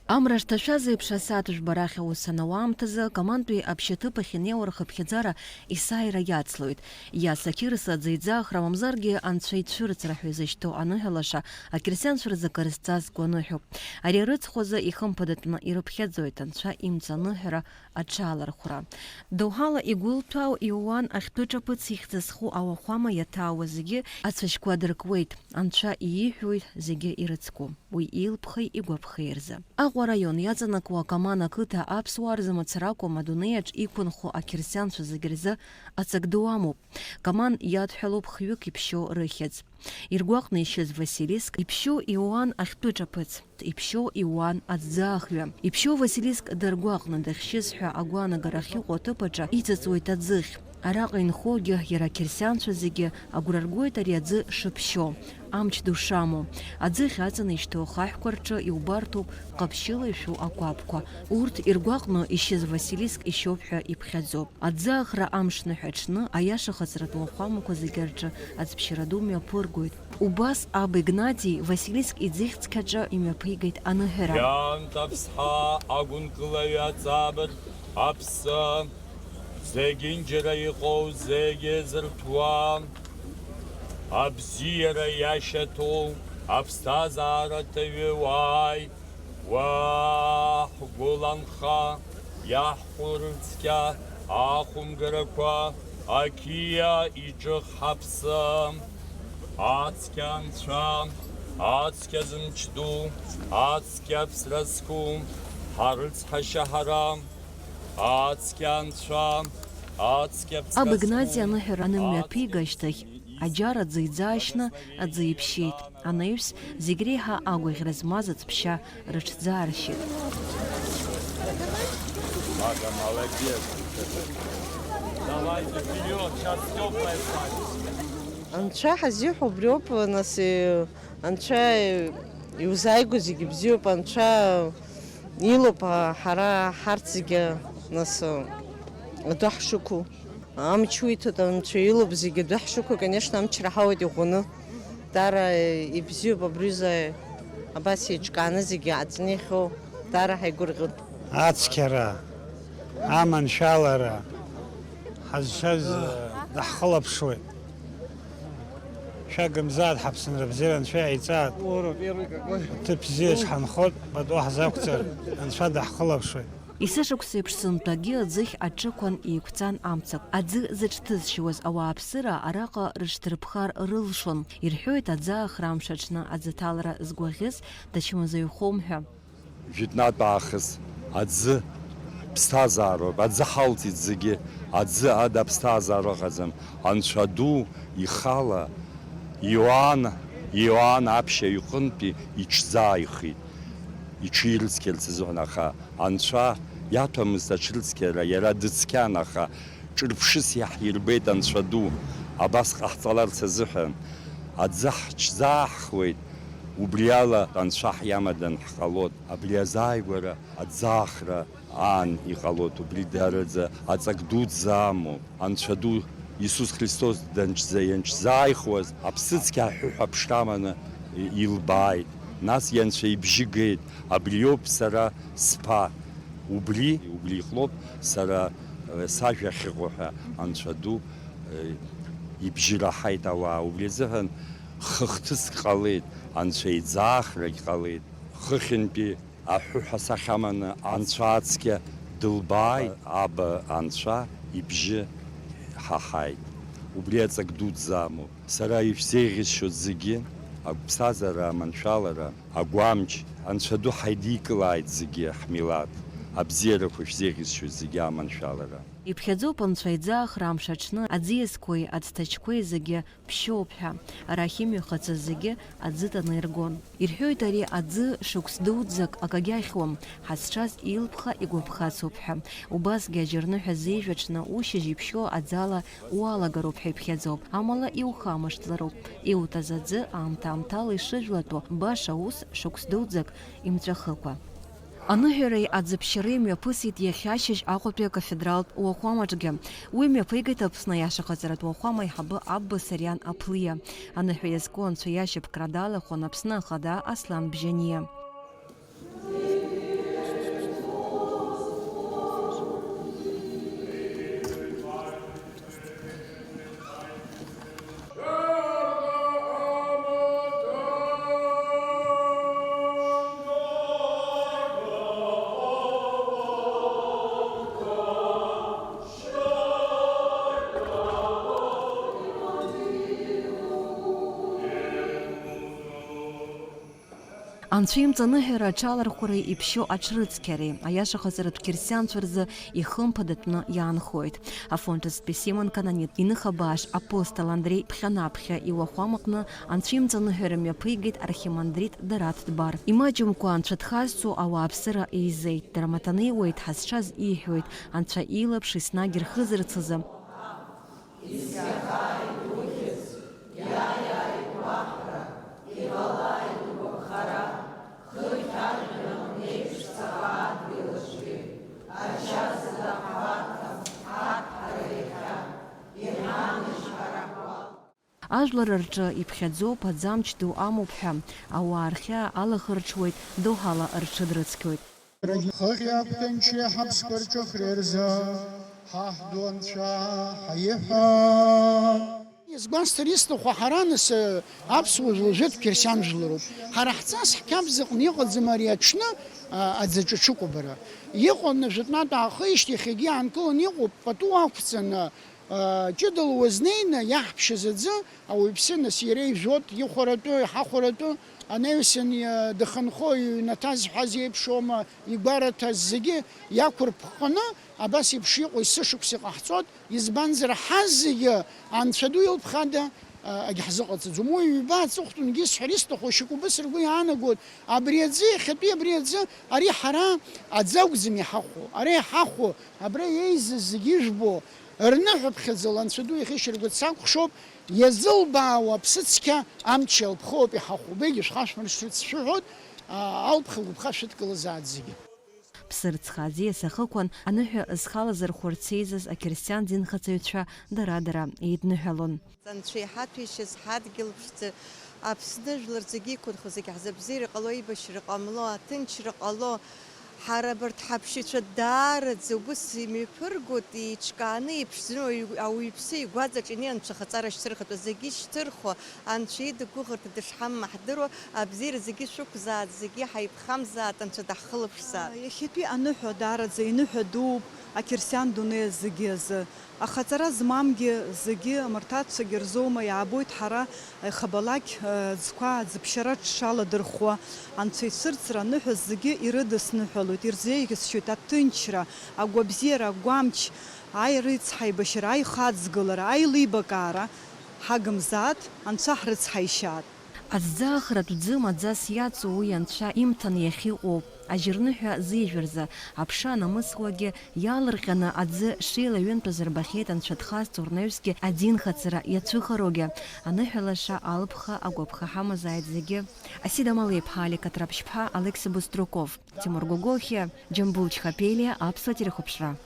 Амра шҭашәазеиԥш Пшасат жәбарахь аус анауаамҭазы командтәи аԥшьаҭыԥахь инеиуа рхыԥхьаӡара есааира иацлоит. Иасақьырс аӡеиӡаахра мамзаргьы анцәа ицәырҵра ҳәа изышьҭоу аныҳәалаша акрестианцәа рзы карызҵазкуа аныҳәоуп. Ари арыцхәазы ихымԥадатәны ирыԥхьаӡоит анцәа имҵаныҳәара аҽалархәра. Доуҳала игәылҭәаау Иоанн ахьтәы ҿаԥыц ихьӡызху ауахәама иаҭаауа зегьы ацәашьқәа дыркуеит. Анцәа ииҳәоит зегьы ирыцку. Уи илԥхеи игәаԥхеи рзы. Аҟәа раион иаҵанакуа Каман ақыҭа аԥсуаа рзы мацара акәым адунеиаҿ иқәынхо ақьырсианцәа зегьы рзы аҵак ду амоуп. Каман иадҳәалоуп хҩык иԥшьоу рыхьӡ. Иргәаҟны ишьыз Василиск, иԥшьоу Иоанн ахьтәы ҿаԥыц, иԥшьоу Иоанн аҭӡаахҩы. Иԥшьоу Василиск дыргәаҟны дахьшьыз ҳәа агәаанагара ахьыҟоу аҭыԥаҿы иҵыҵуеит аӡыхь. Араҟа инхогьы иара ақьырсианцәа зегьы агәра ргоит ари аӡы шыԥшьо, амч ду шамоу. Аӡыхь аҵаны ишьҭоу ахаҳәқәа рҿы иубарҭоуп ҟаԥшьыла ишәу акәаԥқәа. Урҭ иргәаҟны ишьыз Василиск ишьоуп ҳәа иԥхьаӡоуп. Аӡаахра амшныҳәа аҽны аиашахаҵаратә уахәамақәа зегьы рҿы аӡԥшьара ду мҩаԥыргоит. Убас аб Игнати Василиск иӡыхь цқьаҿы имҩаԥигеит аныҳәара. Зегьынџьара иҟоу зегьы зырҭәуа, абзиара иашьаҭоу аԥсҭазаара ҭаҩуааит, ҳгәыланха иаҳхәу рыцқьа ахәымгарақәа ақьиа иҿых ҳаԥсы, ацқьа анцәа, ацқьа зымч ду, ацқьа аԥсра зқәу, ҳарыцҳашьа ҳара, Аб Игнати аныҳәара анымҩаԥига ашьҭахь аџьар аӡы иӡаашьны аӡы иԥшьеит. Анаҩс зегь реиҳа агәаӷьра змаз аӡԥшьа рыҽӡааршьит. Анцәа ҳазиҳәо убриоуп, нас анцәа иузааигәо зегьы бзиоуп, анцәа илоуп ҳара ҳарҭ зегьы нас адәы ҳшықәу. Амч уиҭоит, анцәа илоуп зегьы адәы ҳшықәу, конечно, амч раҳауеит иӷәӷәаны. Дара ибзиоуп абрҩыза абас еиҿкааны зегьы ааҵны ихьоу, дара ҳаигәырӷьоит. Ацқьара, аманшәалара ҳазшаз даҳхылаԥшуеит. Шәагымзаат ҳаԥсынра бзиара анцәа иааиҵаат. Ҭыԥ бзиа ҳанхот, пату ҳзақәҵар, анцәа даҳхылаԥшуеит. Исышықәса еиԥш сынтәагьы аӡыхь аҿықәан еиқәҵан амцак. Аӡы зыҽҭызшьуаз ауааԥсыра араҟа рыҽдырԥхар рылшон. Ирҳәоит аӡаахра амш аҽны аӡыҭалара згәаӷьыз дачмазаҩхом ҳәа. Жәытәнатә аахыс аӡы ԥсҭазаароуп, аӡы ҳалҵит зегьы, аӡы ада ԥсҭазаара ыҟаӡам. Анцәа ду ихала Иоанн аԥшьа иҟынтәи иҽӡааихит. Иҽирыцқьарц азыҳәан, аха анцәа иаҭәамызт аҽрыцқьара, иара дыцқьан, аха ҿырԥшыс иаҳирбеит анцәа ду. Абас ҟаҳҵаларц азыҳәан аӡы ҳҽӡааҳхуеит, убри ала анцәа ҳиамадан ҳҟалот. Абри азааигәара аӡаахра аан иҟалот, убри дарыӡа аҵак дуӡӡа амоуп. Анцәа ду Иисус Христос ианҽзааихуаз аԥсыцқьа аҳәыҳә аԥшра аманы илбааит. Нас ианцәа ибжьы геит, абриоуп сара сԥа, убри иҟлоуп сара сажәа ахьыҟоу ҳәа анцәа ду ибжьы раҳаит ауаа. Убри азыҳәан хыхҭыск ҟалеит, анцәа иӡаахрагь ҟалеит. Хыхьынтәи аҳәыҳә асахьа аманы анцәа ацқьа дылбааит, аба анцәа ибжьы ҳаҳаит. Убри аҵак дуӡӡа амоуп. Сара ишәзеиӷьысшьоит зегьы, аԥсҭазаара, аманшәалара, агәамч, анцәа ду ҳаидикылааит зегьы ҳмилаҭ. Абзиарақәа шәзеиӷьысшьоит зегьы аманшәалара. Иԥхьаӡоуп анцәа иӡаахра амш аҽны аӡиасқәеи аӡҭачқәеи зегьы ԥшьоуп ҳәа. Арахь имҩахыҵыз зегьы аӡы таны иргон. Ирҳәоит ари аӡы шықәс дуӡӡак акагьы ахьуам, ҳазшаз илԥха игәаԥхацуп ҳәа. Убасгьы аџьарныҳәа зеижәаҽны ушьыжь иԥшьо аӡала уалагароуп ҳәа иԥхьаӡоуп. Амала иухамышҭлароуп. Иуҭаз аӡы аамҭа-аамҭала ишыжәлатәу баша ус шықәс дуӡӡак имҵәахыкәа. Аныҳәареи аӡыԥшьареи мҩаԥысит иахьа ашьыжь Аҟәатәи акафедралтә уахәамаҿгьы. Уи мҩаԥигеит Аԥсны аиашахаҵаратә уахәама аиҳабы Абба Сариан Аԥлиа. Аныҳәа иазку анцәа иашьапкра далахәын Аԥсны ахада Аслан Бжьаниа. Анцәа имҵаныҳәара аҽалархәра иԥшьоу аҽрыцқьареи, аиашахазаратә қьырсианцәа рзы ихымԥадатәны иаанхоит. Афронтызтәи Симон Кананит иныхабааш апостол Андрей ԥхьанаԥхьа иуахәамаҟны Анцәа имҵаныҳәара мҩаԥигеит архимандрит Дараҭ Дбар. Имаҷымкәа Анцәа дхазҵо ауааԥсыра еизеит. Дара матанеиуеит ҳазшаз ииҳәоит, Анцәа илаԥш еснагь ирхызарц азы. Ажәлар рҿы иԥхьаӡоуп, аӡамч ду амоуп ҳәа, ауаа рхьаа алахырҽуеит, доуҳала рҽы дрыцқьоит. Избанзар исҭаху ҳара нас аԥсуа жәлажәытә қьырсиан жәлароуп. Ҳара ҳҵас ҳқьабзаҟны иҟаӡам ари аҽны аӡаҿ аҽыкәабара. Иҟан жәытәнатә аахижьҭеи иахьагьы аанкылан иҟоуп, пату ақәҵаны ҷыдала уазнеины иаҳԥшьыз аӡы ауаҩԥсы нас иара ижәот, ихәаратәы, иҳахәаратәы анаҩсан даханхо иҩнаҭаз ҳәаз еиԥшома, игәараҭаз зегьы иақәырԥханы абас еиԥш иҟоу есышықәса иҟаҳҵоит, избанзар ҳаз зегьы Анцәа ду илԥхада агьҳзыҟаҵаӡом. Уи ҩба аҵыхәтәангьы исҳәар исҭаху шьакәыбыс ргәы иаанагоит, абри аӡы иахьатәи абри аӡы ари ҳара аӡы акәӡам иҳахәо, ари иҳахәо абра еизаз зегьы ижбо рныҳәаԥхьаӡала Анцәа ду иахьышьыргәа дсакәхшоуп, иазылбаауа аԥсыцқьа амч иалԥхоуп иҳахәо. Бегьы шәхашәмыршәыцәшәыҳәот алԥха гәыԥха шәыдкылазааит зегьы. Ԥсырӡха аӡиас ахықәан аныҳәа зхалазырхәырц еизаз ақьырсиан динхаҵаҩцәа дара-дара еидныҳәалон. Анцәа иҳаҭәеишьаз ҳадгьыл ԥшӡа Аԥсны жәлар зегьы иқәынхо, зегьы ҳзабзиара ҟало, еибашьра ҟамло, аҭынчра ҟало, ҳара абарҭ ҳаԥшьаҩцәа даараӡа убыс имҩаԥыргоит, иеиҿкааны иԥшӡаны ауаҩԥсы игәаҵаҿ инеин анцәахаҵара шьҭырхатәа зегьы шьҭырхуа, Анцәа ида гәыӷырҭа дышҳамаҳдыруа, абзиара зегьы шәықәзаат, зегьы ҳаиԥхамзаат, Анцәа даҳхылаԥшзаат. Иахьатәи аныҳәа даараӡа иныҳәа дууп ақьырсиан дунеи зегьы азы. Ахаҵара змамгьы зегьы амырҭацәагьы рзоума, иаабоит ҳара ихабалақь ӡқәа аӡыԥшьара дшаладырхуа, Анцәа ицәырҵра аныҳәа зегьы ирыдысныҳәалоит, ирзеиӷьасшьоит аҭынчра, агәабзиара, агәамч, аирыцҳа, аибашьра, аихаҵгылара, аилибакаара ҳагымзаат, Анцәа ҳрыцҳаишьаат. Аӡӡаахратә ӡы маӡас иаҵоу уи Анцәа имҭан иахьыҟоуп. Ажьырныҳәа зижәырзы, аԥша анамысуагьы иалырҟьаны аӡы шеилаҩынтәыз рбахьеит Анцәа дхазҵо рнаҩсгьы адинхаҵара иацәыхароугьы. Аныҳәалаша алԥха агәаԥха ҳамазааит зегьы. Асида Малеиԥҳа, Алика Траԥшьԥҳа, Алекси Буструков, Тимур Гогохиа, Џьамбул Чхапелиа, Аԥсуа телехәаԥшра.